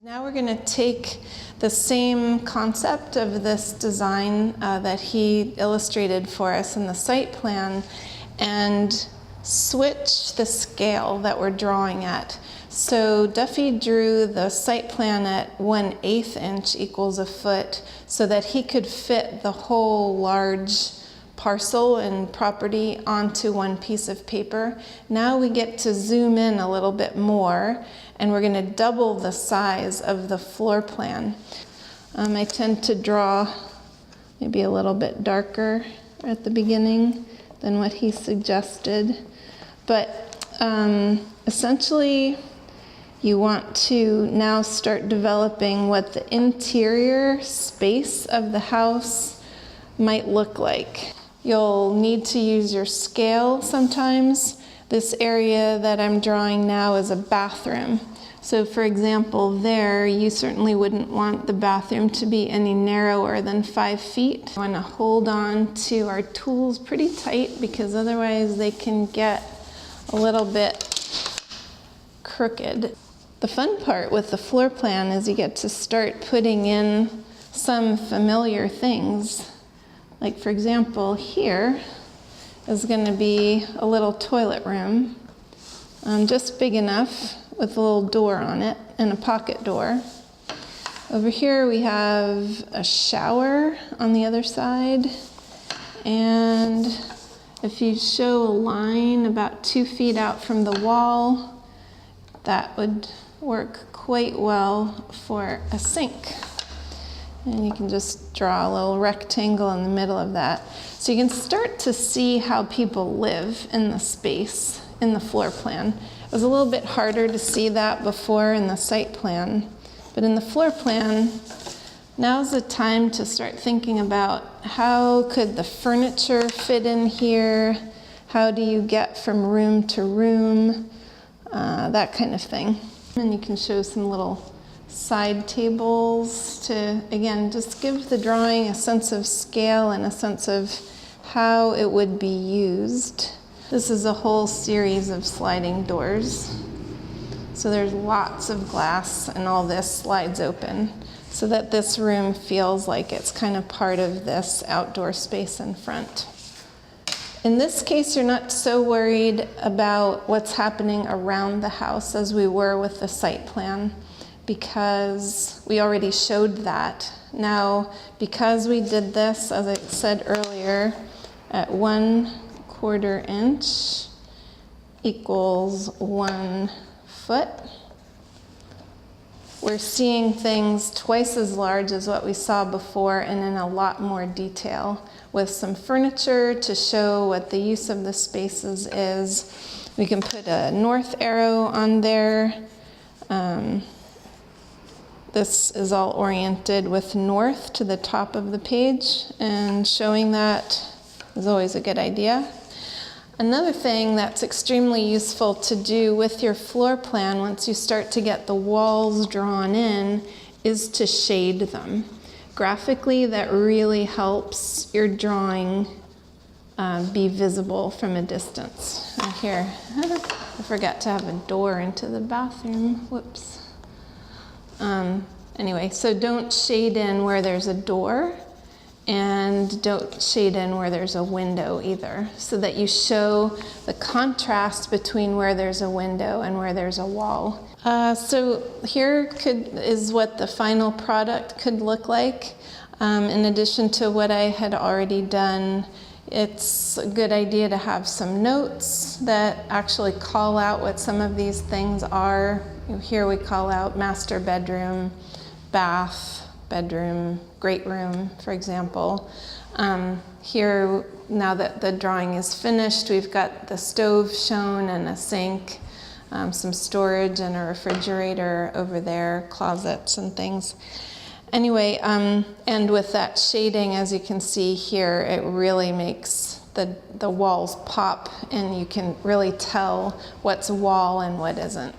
Now we're going to take the same concept of this design that he illustrated for us in the site plan and switch the scale that we're drawing at. So Duffy drew the site plan at 1/8 inch equals a foot so that he could fit the whole large parcel and property onto one piece of paper. Now we get to zoom in a little bit more, and we're going to double the size of the floor plan. I tend to draw maybe a little bit darker at the beginning than what he suggested, but essentially you want to now start developing what the interior space of the house might look like. You'll need to use your scale sometimes. This area that I'm drawing now is a bathroom. So for example, there, you certainly wouldn't want the bathroom to be any narrower than 5 feet. I want to hold on to our tools pretty tight because otherwise they can get a little bit crooked. The fun part with the floor plan is you get to start putting in some familiar things. Like for example, here is going to be a little toilet room, just big enough with a little door on it and a pocket door. Over here we have a shower on the other side, and if you show a line about 2 feet out from the wall, that would work quite well for a sink. And you can just draw a little rectangle in the middle of that. So you can start to see how people live in the space in the floor plan. It was a little bit harder to see that before in the site plan, but in the floor plan, now's the time to start thinking about how could the furniture fit in here? How do you get from room to room? That kind of thing. And you can show some little side tables to, again, just give the drawing a sense of scale and a sense of how it would be used. This is a whole series of sliding doors. So there's lots of glass and all this slides open so that this room feels like it's kind of part of this outdoor space in front. In this case, you're not so worried about what's happening around the house as we were with the site plan, because we already showed that. Now, because we did this, as I said earlier, at 1/4 inch equals 1 foot, we're seeing things twice as large as what we saw before and in a lot more detail, with some furniture to show what the use of the spaces is. We can put a north arrow on there. This is all oriented with north to the top of the page, and showing that is always a good idea. Another thing that's extremely useful to do with your floor plan once you start to get the walls drawn in is to shade them. Graphically, that really helps your drawing be visible from a distance. And here, I forgot to have a door into the bathroom. Whoops. Anyway, so don't shade in where there's a door, and don't shade in where there's a window either, so that you show the contrast between where there's a window and where there's a wall. So here is what the final product could look like. In addition to what I had already done, it's a good idea to have some notes that actually call out what some of these things are. Here we call out master bedroom, bath, bedroom, great room, for example. Here, now that the drawing is finished, we've got the stove shown and a sink, some storage and a refrigerator over there, closets and things. Anyway, and with that shading, as you can see here, it really makes the walls pop, and you can really tell what's wall and what isn't.